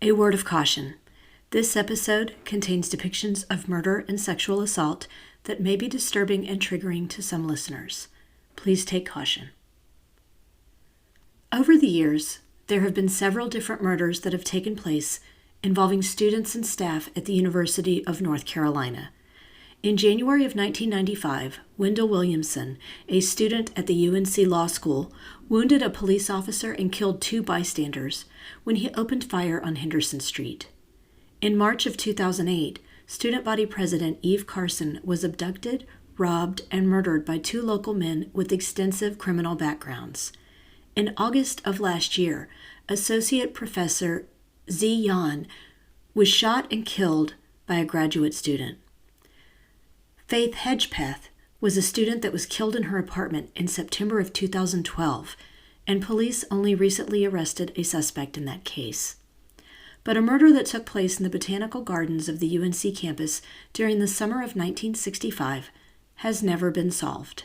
A word of caution. This episode contains depictions of murder and sexual assault that may be disturbing and triggering to some listeners. Please take caution. Over the years, there have been several different murders that have taken place involving students and staff at the University of North Carolina. In January of 1995, Wendell Williamson, a student at the UNC Law School, wounded a police officer and killed two bystanders when he opened fire on Henderson Street. In March of 2008, student body president Eve Carson was abducted, robbed, and murdered by two local men with extensive criminal backgrounds. In August of last year, Associate Professor Z. Yan was shot and killed by a graduate student. Faith Hedgepeth was a student that was killed in her apartment in September of 2012, and police only recently arrested a suspect in that case. But a murder that took place in the botanical gardens of the UNC campus during the summer of 1965 has never been solved.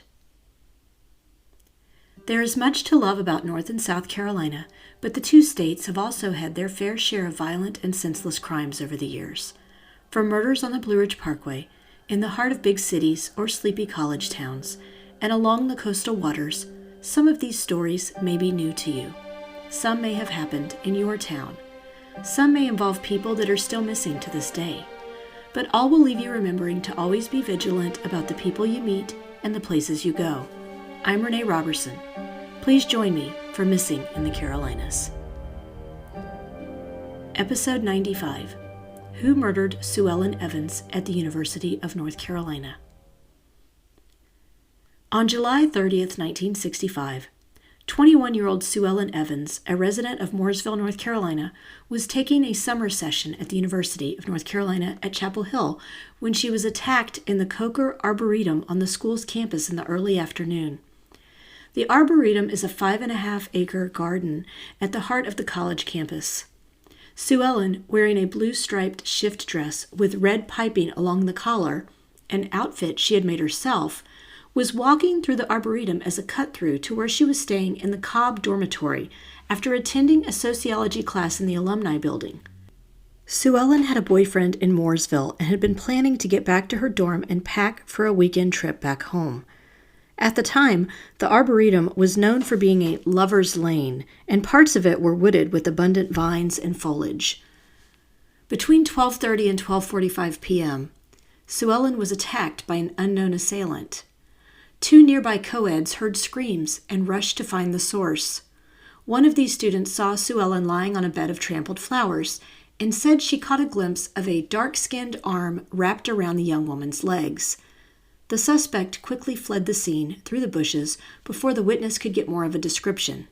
There is much to love about North and South Carolina, but the two states have also had their fair share of violent and senseless crimes over the years. From murders on the Blue Ridge Parkway, in the heart of big cities or sleepy college towns, and along the coastal waters, some of these stories may be new to you. Some may have happened in your town. Some may involve people that are still missing to this day. But all will leave you remembering to always be vigilant about the people you meet and the places you go. I'm Renee Robertson. Please join me for Missing in the Carolinas. Episode 95. Who murdered Suellen Evans at the University of North Carolina? On July 30th, 1965, 21-year-old Suellen Evans, a resident of Mooresville, North Carolina, was taking a summer session at the University of North Carolina at Chapel Hill when she was attacked in the Coker Arboretum on the school's campus in the early afternoon. The Arboretum is a 5.5-acre garden at the heart of the college campus. Suellen, wearing a blue-striped shift dress with red piping along the collar, an outfit she had made herself, was walking through the Arboretum as a cut-through to where she was staying in the Cobb dormitory after attending a sociology class in the alumni building. Suellen had a boyfriend in Mooresville and had been planning to get back to her dorm and pack for a weekend trip back home. At the time, the Arboretum was known for being a lover's lane, and parts of it were wooded with abundant vines and foliage. Between 12:30 and 12:45 p.m., Suellen was attacked by an unknown assailant. Two nearby co-eds heard screams and rushed to find the source. One of these students saw Suellen lying on a bed of trampled flowers and said she caught a glimpse of a dark-skinned arm wrapped around the young woman's legs. The suspect quickly fled the scene through the bushes before the witness could get more of a description.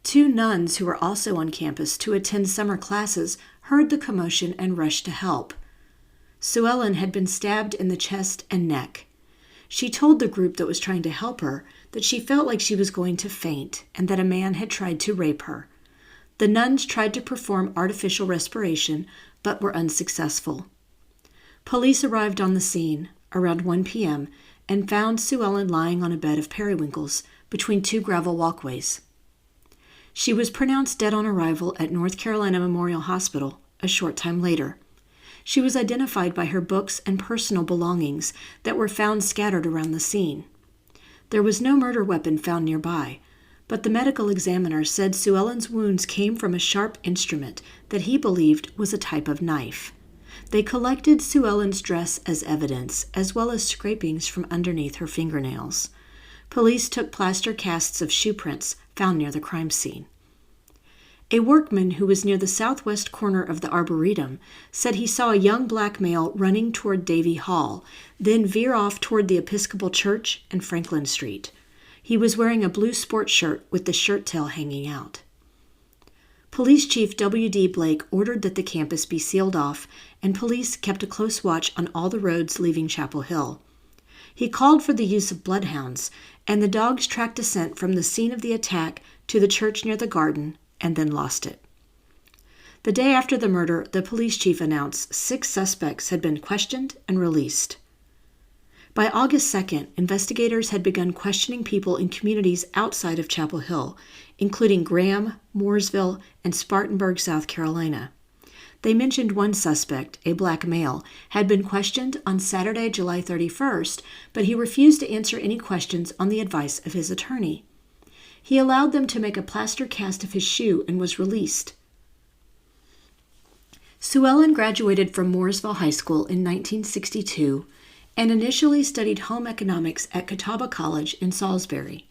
Two nuns who were also on campus to attend summer classes heard the commotion and rushed to help. Suellen had been stabbed in the chest and neck. She told the group that was trying to help her that she felt like she was going to faint and that a man had tried to rape her. The nuns tried to perform artificial respiration but were unsuccessful. Police arrived on the scene around 1 p.m. and found Suellen lying on a bed of periwinkles between two gravel walkways. She was pronounced dead on arrival at North Carolina Memorial Hospital a short time later. She was identified by her books and personal belongings that were found scattered around the scene. There was no murder weapon found nearby, but the medical examiner said Suellen's wounds came from a sharp instrument that he believed was a type of knife. They collected Suellen's dress as evidence, as well as scrapings from underneath her fingernails. Police took plaster casts of shoe prints found near the crime scene. A workman who was near the southwest corner of the Arboretum said he saw a young black male running toward Davy Hall, then veer off toward the Episcopal Church and Franklin Street. He was wearing a blue sports shirt with the shirt tail hanging out. Police Chief W.D. Blake ordered that the campus be sealed off, and police kept a close watch on all the roads leaving Chapel Hill. He called for the use of bloodhounds, and the dogs tracked a scent from the scene of the attack to the church near the garden and then lost it. The day after the murder, the police chief announced 6 suspects had been questioned and released. By August 2nd, investigators had begun questioning people in communities outside of Chapel Hill, including Graham, Mooresville, and Spartanburg, South Carolina. They mentioned one suspect, a black male, had been questioned on Saturday, July 31st, but he refused to answer any questions on the advice of his attorney. He allowed them to make a plaster cast of his shoe and was released. Suellen graduated from Mooresville High School in 1962 and initially studied home economics at Catawba College in Salisbury.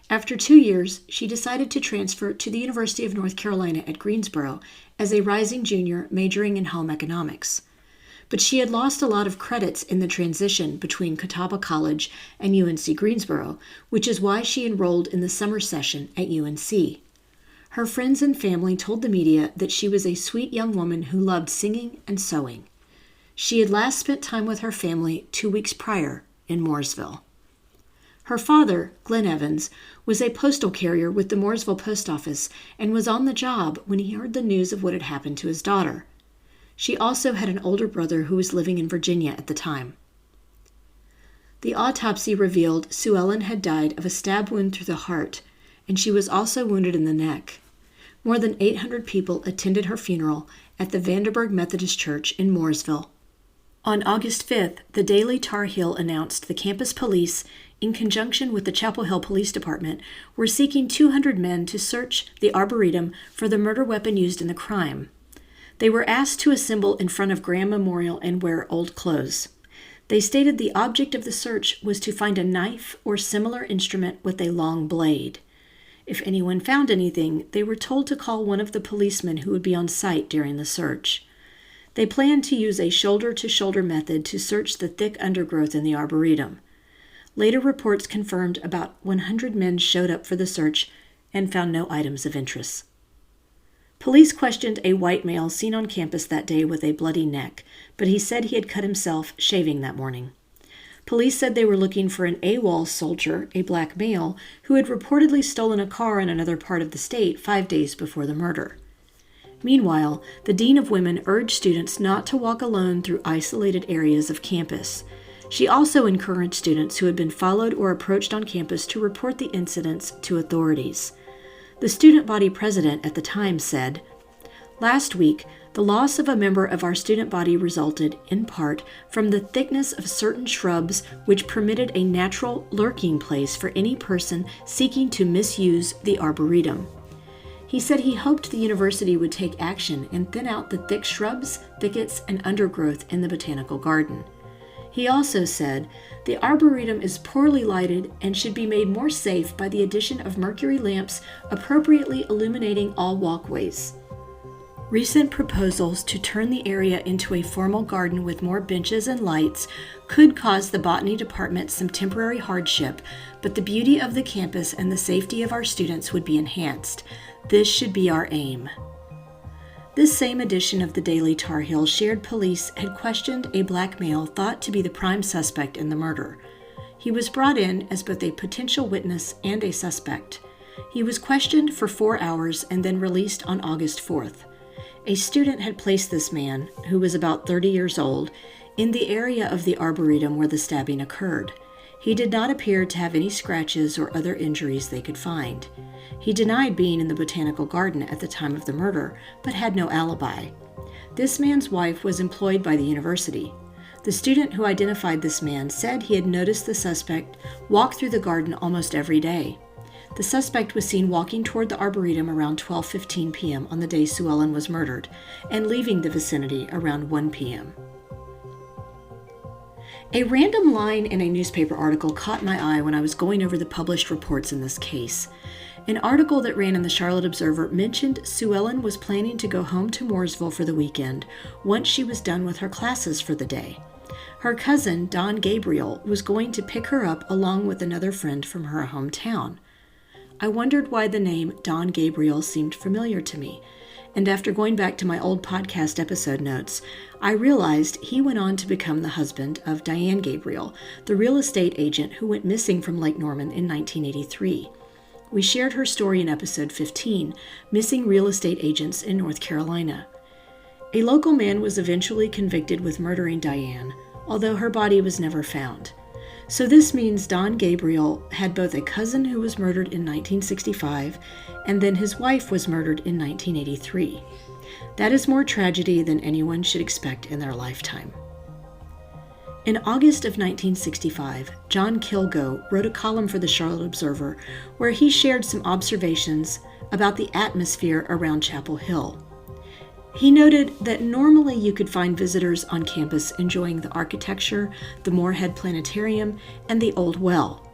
After 2 years, she decided to transfer to the University of North Carolina at Greensboro as a rising junior majoring in home economics. But she had lost a lot of credits in the transition between Catawba College and UNC Greensboro, which is why she enrolled in the summer session at UNC. Her friends and family told the media that she was a sweet young woman who loved singing and sewing. She had last spent time with her family 2 weeks prior in Mooresville. Her father, Glenn Evans, was a postal carrier with the Mooresville Post Office and was on the job when he heard the news of what had happened to his daughter. She also had an older brother who was living in Virginia at the time. The autopsy revealed Suellen had died of a stab wound through the heart, and she was also wounded in the neck. More than 800 people attended her funeral at the Vanderburg Methodist Church in Mooresville. On August 5th, the Daily Tar Heel announced the campus police, in conjunction with the Chapel Hill Police Department, were seeking 200 men to search the Arboretum for the murder weapon used in the crime. They were asked to assemble in front of Graham Memorial and wear old clothes. They stated the object of the search was to find a knife or similar instrument with a long blade. If anyone found anything, they were told to call one of the policemen who would be on site during the search. They planned to use a shoulder-to-shoulder method to search the thick undergrowth in the Arboretum. Later reports confirmed about 100 men showed up for the search and found no items of interest. Police questioned a white male seen on campus that day with a bloody neck, but he said he had cut himself shaving that morning. Police said they were looking for an AWOL soldier, a black male, who had reportedly stolen a car in another part of the state 5 days before the murder. Meanwhile, the Dean of Women urged students not to walk alone through isolated areas of campus. She also encouraged students who had been followed or approached on campus to report the incidents to authorities. The student body president at the time said, "Last week, the loss of a member of our student body resulted, in part, from the thickness of certain shrubs which permitted a natural lurking place for any person seeking to misuse the Arboretum." He said he hoped the university would take action and thin out the thick shrubs, thickets, and undergrowth in the botanical garden. He also said, "The Arboretum is poorly lighted and should be made more safe by the addition of mercury lamps appropriately illuminating all walkways." Recent proposals to turn the area into a formal garden with more benches and lights could cause the botany department some temporary hardship, but the beauty of the campus and the safety of our students would be enhanced. This should be our aim. This same edition of the Daily Tar Heel shared police had questioned a black male thought to be the prime suspect in the murder. He was brought in as both a potential witness and a suspect. He was questioned for 4 hours and then released on August 4th. A student had placed this man, who was about 30 years old, in the area of the Arboretum where the stabbing occurred. He did not appear to have any scratches or other injuries they could find. He denied being in the botanical garden at the time of the murder, but had no alibi. This man's wife was employed by the university. The student who identified this man said he had noticed the suspect walk through the garden almost every day. The suspect was seen walking toward the Arboretum around 12:15 p.m. on the day Suellen was murdered, and leaving the vicinity around 1 p.m. A random line in a newspaper article caught my eye when I was going over the published reports in this case. An article that ran in the Charlotte Observer mentioned Suellen was planning to go home to Mooresville for the weekend once she was done with her classes for the day. Her cousin, Don Gabriel, was going to pick her up along with another friend from her hometown. I wondered why the name Don Gabriel seemed familiar to me, and after going back to my old podcast episode notes, I realized he went on to become the husband of Diane Gabriel, the real estate agent who went missing from Lake Norman in 1983. We shared her story in episode 15, Missing Real Estate Agents in North Carolina. A local man was eventually convicted with murdering Diane, although her body was never found. So this means Don Gabriel had both a cousin who was murdered in 1965, and then his wife was murdered in 1983. That is more tragedy than anyone should expect in their lifetime. In August of 1965, John Kilgo wrote a column for the Charlotte Observer where he shared some observations about the atmosphere around Chapel Hill. He noted that normally you could find visitors on campus enjoying the architecture, the Moorhead Planetarium, and the Old Well.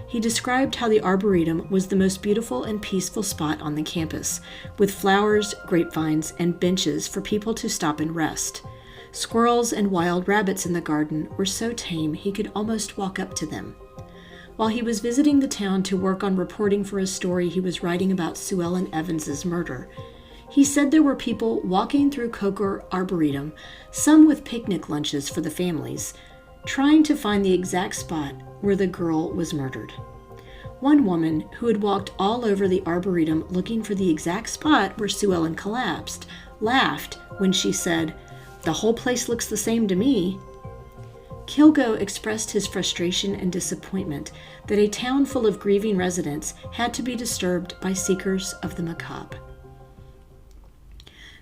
He described how the Arboretum was the most beautiful and peaceful spot on the campus, with flowers, grapevines, and benches for people to stop and rest. Squirrels and wild rabbits in the garden were so tame he could almost walk up to them. While he was visiting the town to work on reporting for a story he was writing about Suellen Evans' murder, he said there were people walking through Coker Arboretum, some with picnic lunches for the families, trying to find the exact spot where the girl was murdered. One woman, who had walked all over the Arboretum looking for the exact spot where Suellen collapsed, laughed when she said, "The whole place looks the same to me." Kilgo expressed his frustration and disappointment that a town full of grieving residents had to be disturbed by seekers of the macabre.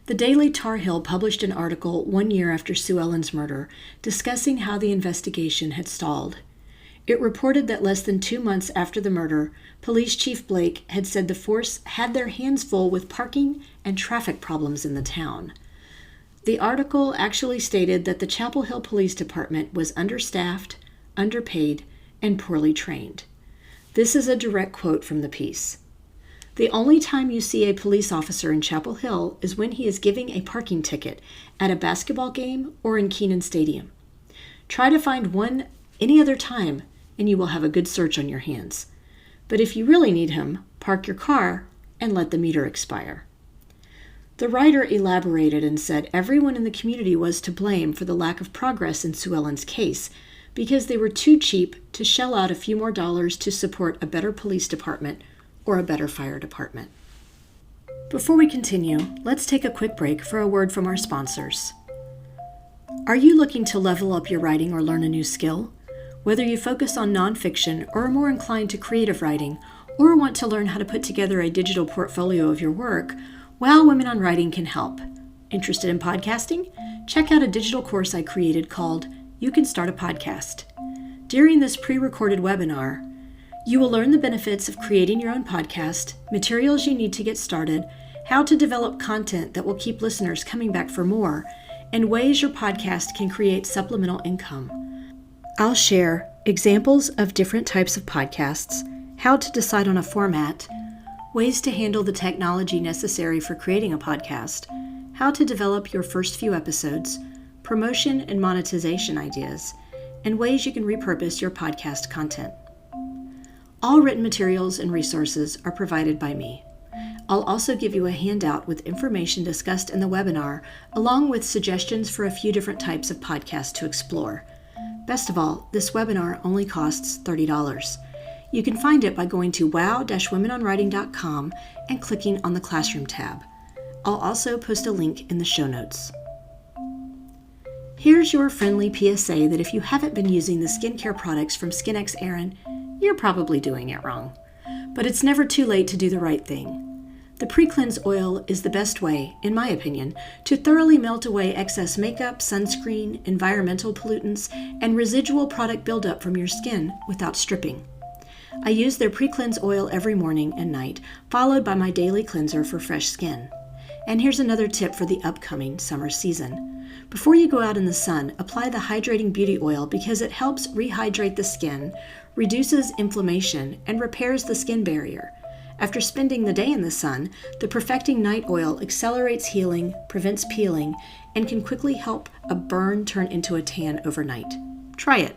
The Daily Tar Heel published an article 1 year after Suellen's murder discussing how the investigation had stalled. It reported that less than 2 months after the murder, Police Chief Blake had said the force had their hands full with parking and traffic problems in the town. The article actually stated that the Chapel Hill Police Department was understaffed, underpaid, and poorly trained. This is a direct quote from the piece. "The only time you see a police officer in Chapel Hill is when he is giving a parking ticket at a basketball game or in Keenan Stadium. Try to find one any other time, and you will have a good search on your hands. But if you really need him, park your car and let the meter expire." The writer elaborated and said everyone in the community was to blame for the lack of progress in Suellen's case because they were too cheap to shell out a few more dollars to support a better police department or a better fire department. Before we continue, let's take a quick break for a word from our sponsors. Are you looking to level up your writing or learn a new skill? Whether you focus on nonfiction or are more inclined to creative writing or want to learn how to put together a digital portfolio of your work, Well, Women on Writing can help. Interested in podcasting? Check out a digital course I created called You Can Start a Podcast. During this pre-recorded webinar, you will learn the benefits of creating your own podcast, materials you need to get started, how to develop content that will keep listeners coming back for more, and ways your podcast can create supplemental income. I'll share examples of different types of podcasts, how to decide on a format, ways to handle the technology necessary for creating a podcast, how to develop your first few episodes, promotion and monetization ideas, and ways you can repurpose your podcast content. All written materials and resources are provided by me. I'll also give you a handout with information discussed in the webinar, along with suggestions for a few different types of podcasts to explore. Best of all, this webinar only costs $30. You can find it by going to wow-womenonwriting.com and clicking on the Classroom tab. I'll also post a link in the show notes. Here's your friendly PSA that if you haven't been using the skincare products from SkinX Erin, you're probably doing it wrong. But it's never too late to do the right thing. The pre-cleanse oil is the best way, in my opinion, to thoroughly melt away excess makeup, sunscreen, environmental pollutants, and residual product buildup from your skin without stripping. I use their pre-cleanse oil every morning and night, followed by my daily cleanser for fresh skin. And here's another tip for the upcoming summer season. Before you go out in the sun, apply the hydrating beauty oil because it helps rehydrate the skin, reduces inflammation, and repairs the skin barrier. After spending the day in the sun, the Perfecting Night Oil accelerates healing, prevents peeling, and can quickly help a burn turn into a tan overnight. Try it.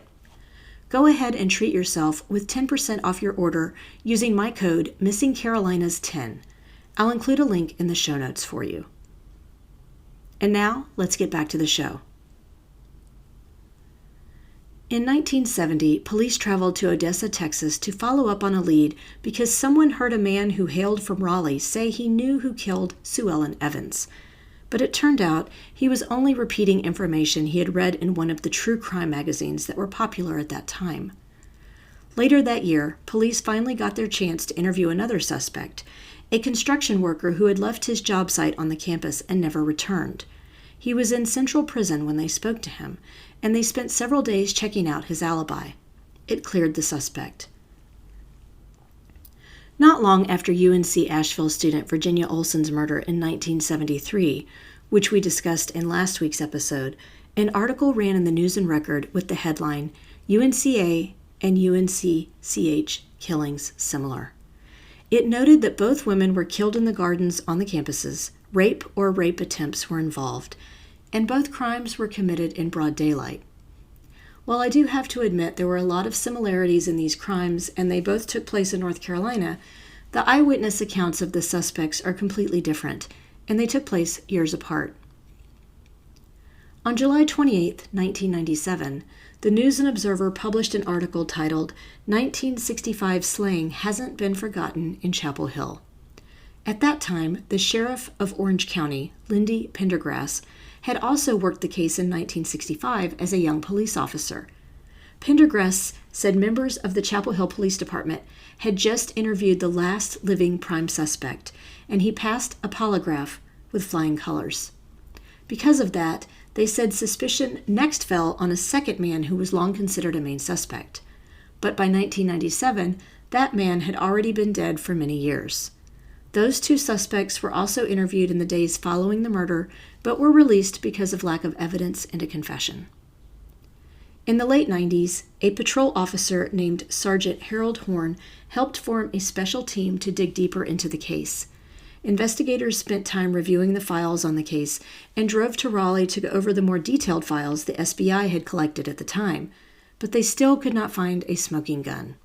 Go ahead and treat yourself with 10% off your order using my code MissingCarolinas10. I'll include a link in the show notes for you. And now, let's get back to the show. In 1970, police traveled to Odessa, Texas to follow up on a lead because someone heard a man who hailed from Raleigh say he knew who killed Suellen Evans. But it turned out he was only repeating information he had read in one of the true crime magazines that were popular at that time. Later that year, police finally got their chance to interview another suspect, a construction worker who had left his job site on the campus and never returned. He was in Central Prison when they spoke to him, and they spent several days checking out his alibi. It cleared the suspect. Not long after UNC Asheville student Virginia Olson's murder in 1973, which we discussed in last week's episode, an article ran in the News and Record with the headline, UNCA and UNCCH killings similar. It noted that both women were killed in the gardens on the campuses, rape or rape attempts were involved, and both crimes were committed in broad daylight. While I do have to admit there were a lot of similarities in these crimes and they both took place in North Carolina, the eyewitness accounts of the suspects are completely different, and they took place years apart. On July 28, 1997, the News and Observer published an article titled, 1965 Slaying Hasn't Been Forgotten in Chapel Hill. At that time, the sheriff of Orange County, Lindy Pendergrass, had also worked the case in 1965 as a young police officer. Pendergrass said members of the Chapel Hill Police Department had just interviewed the last living prime suspect, and he passed a polygraph with flying colors. Because of that, they said suspicion next fell on a second man who was long considered a main suspect. But by 1997, that man had already been dead for many years. Those two suspects were also interviewed in the days following the murder, but were released because of lack of evidence and a confession. In the late 90s, a patrol officer named Sergeant Harold Horn helped form a special team to dig deeper into the case. Investigators spent time reviewing the files on the case and drove to Raleigh to go over the more detailed files the SBI had collected at the time, but they still could not find a smoking gun.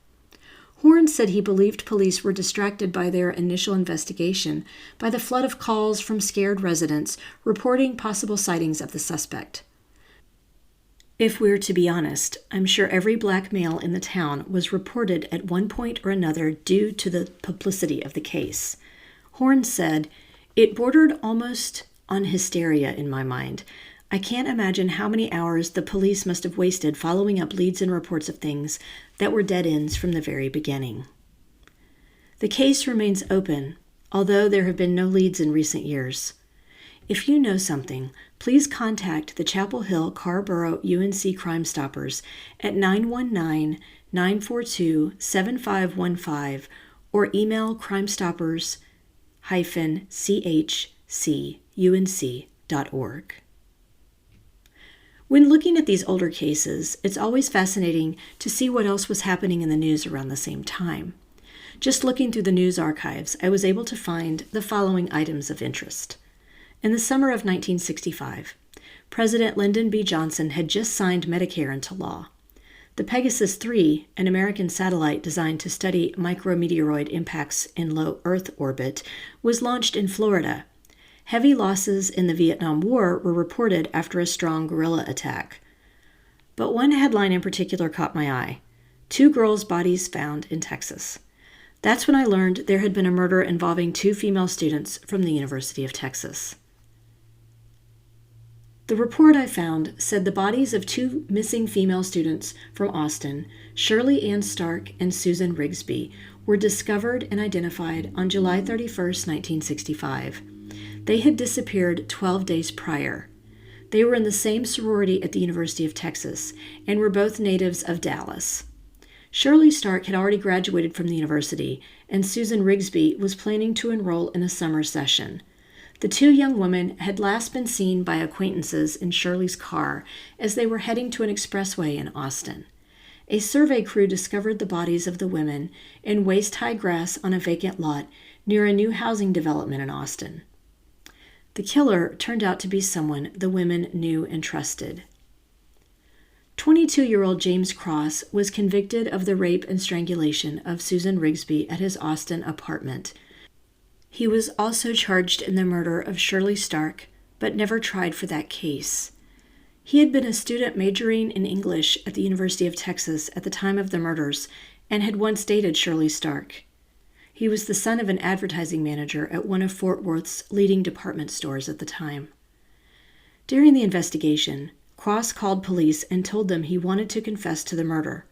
Horn said he believed police were distracted by their initial investigation by the flood of calls from scared residents reporting possible sightings of the suspect. If we're to be honest, I'm sure every black male in the town was reported at one point or another due to the publicity of the case. Horn said, "It bordered almost on hysteria in my mind. I can't imagine how many hours the police must have wasted following up leads and reports of things that were dead ends from the very beginning." The case remains open, although there have been no leads in recent years. If you know something, please contact the Chapel Hill Carrboro UNC Crime Stoppers at 919-942-7515 or email crimestoppers-chc-unc.org. When looking at these older cases, it's always fascinating to see what else was happening in the news around the same time. Just looking through the news archives, I was able to find the following items of interest. In the summer of 1965, President Lyndon B. Johnson had just signed Medicare into law. The Pegasus 3, an American satellite designed to study micrometeoroid impacts in low Earth orbit, was launched in Florida. Heavy losses in the Vietnam War were reported after a strong guerrilla attack. But one headline in particular caught my eye: 2 girls' bodies found in Texas. That's when I learned there had been a murder involving 2 female students from the University of Texas. The report I found said the bodies of 2 missing female students from Austin, Shirley Ann Stark and Susan Rigsby, were discovered and identified on July 31, 1965. They had disappeared 12 days prior. They were in the same sorority at the University of Texas and were both natives of Dallas. Shirley Stark had already graduated from the university, and Susan Rigsby was planning to enroll in a summer session. The 2 young women had last been seen by acquaintances in Shirley's car as they were heading to an expressway in Austin. A survey crew discovered the bodies of the women in waist-high grass on a vacant lot near a new housing development in Austin. The killer turned out to be someone the women knew and trusted. 22-year-old James Cross was convicted of the rape and strangulation of Susan Rigsby at his Austin apartment. He was also charged in the murder of Shirley Stark, but never tried for that case. He had been a student majoring in English at the University of Texas at the time of the murders and had once dated Shirley Stark. He was the son of an advertising manager at one of Fort Worth's leading department stores at the time. During the investigation, Cross called police and told them he wanted to confess to the murder.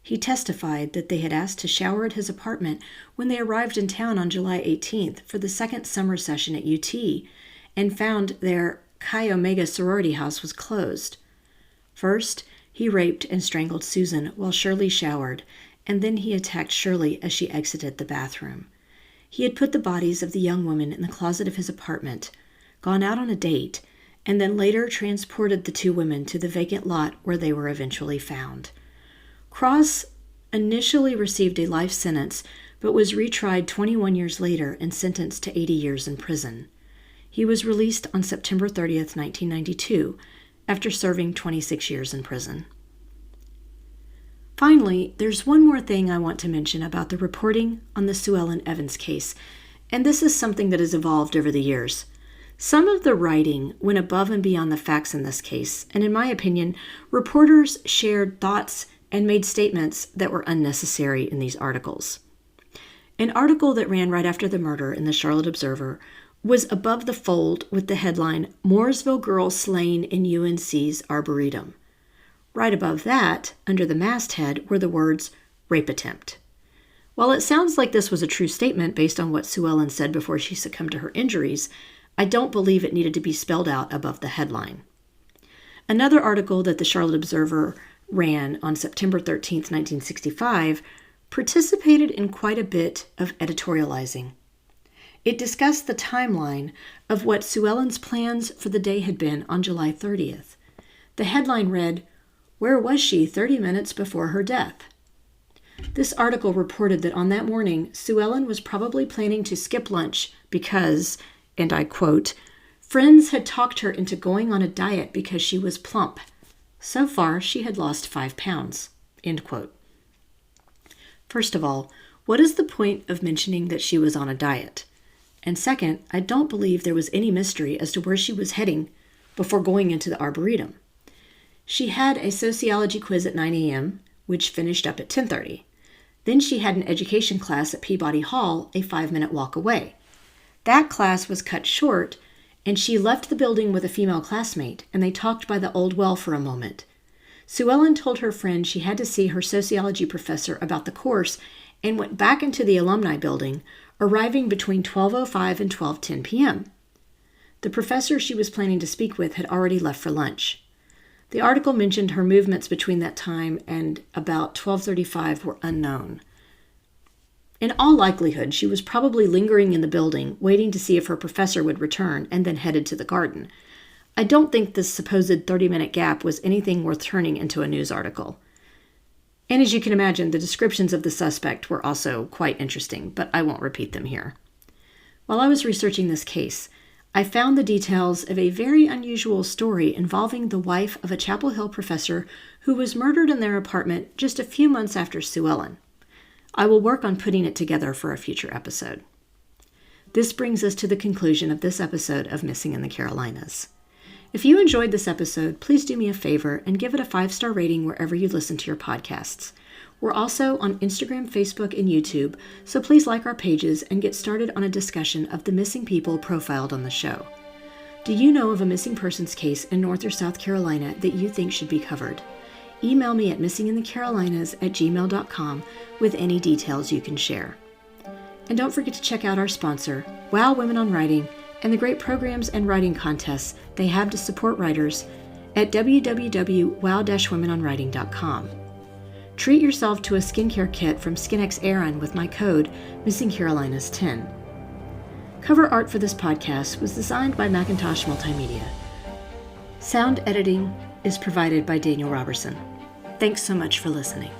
He testified that they had asked to shower at his apartment when they arrived in town on July 18th for the second summer session at UT and found their Chi Omega sorority house was closed. First, he raped and strangled Susan while Shirley showered, and then he attacked Shirley as she exited the bathroom. He had put the bodies of the young women in the closet of his apartment, gone out on a date, and then later transported the two women to the vacant lot where they were eventually found. Cross initially received a life sentence, but was retried 21 years later and sentenced to 80 years in prison. He was released on September 30th, 1992, after serving 26 years in prison. Finally, there's one more thing I want to mention about the reporting on the Suellen Evans case, and this is something that has evolved over the years. Some of the writing went above and beyond the facts in this case, and in my opinion, reporters shared thoughts and made statements that were unnecessary in these articles. An article that ran right after the murder in the Charlotte Observer was above the fold with the headline, "Mooresville Girl Slain in UNC's Arboretum." Right above that, under the masthead, were the words, "Rape Attempt." While it sounds like this was a true statement based on what Suellen said before she succumbed to her injuries, I don't believe it needed to be spelled out above the headline. Another article that the Charlotte Observer ran on September 13th, 1965, participated in quite a bit of editorializing. It discussed the timeline of what Suellen's plans for the day had been on July 30th. The headline read, "Where was she 30 minutes before her death?" This article reported that on that morning, Suellen was probably planning to skip lunch because, and I quote, "friends had talked her into going on a diet because she was plump. So far, she had lost 5 pounds." End quote. First of all, what is the point of mentioning that she was on a diet? And second, I don't believe there was any mystery as to where she was heading before going into the Arboretum. She had a sociology quiz at 9 a.m., which finished up at 10:30. Then she had an education class at Peabody Hall, a 5-minute walk away. That class was cut short, and she left the building with a female classmate, and they talked by the old well for a moment. Suellen told her friend she had to see her sociology professor about the course and went back into the alumni building, arriving between 12:05 and 12:10 p.m. The professor she was planning to speak with had already left for lunch. The article mentioned her movements between that time and about 12:35 were unknown. In all likelihood, she was probably lingering in the building, waiting to see if her professor would return, and then headed to the garden. I don't think this supposed 30-minute gap was anything worth turning into a news article. And as you can imagine, the descriptions of the suspect were also quite interesting, but I won't repeat them here. While I was researching this case, I found the details of a very unusual story involving the wife of a Chapel Hill professor who was murdered in their apartment just a few months after Suellen. I will work on putting it together for a future episode. This brings us to the conclusion of this episode of Missing in the Carolinas. If you enjoyed this episode, please do me a favor and give it a 5-star rating wherever you listen to your podcasts. We're also on Instagram, Facebook, and YouTube, so please like our pages and get started on a discussion of the missing people profiled on the show. Do you know of a missing persons case in North or South Carolina that you think should be covered? Email me at missinginthecarolinas@gmail.com with any details you can share. And don't forget to check out our sponsor, Wow Women on Writing, and the great programs and writing contests they have to support writers at www.wow-womenonwriting.com. Treat yourself to a skincare kit from SkinX Aaron with my code MissingCarolinas10. Cover art for this podcast was designed by Macintosh Multimedia. Sound editing is provided by Daniel Robertson. Thanks so much for listening.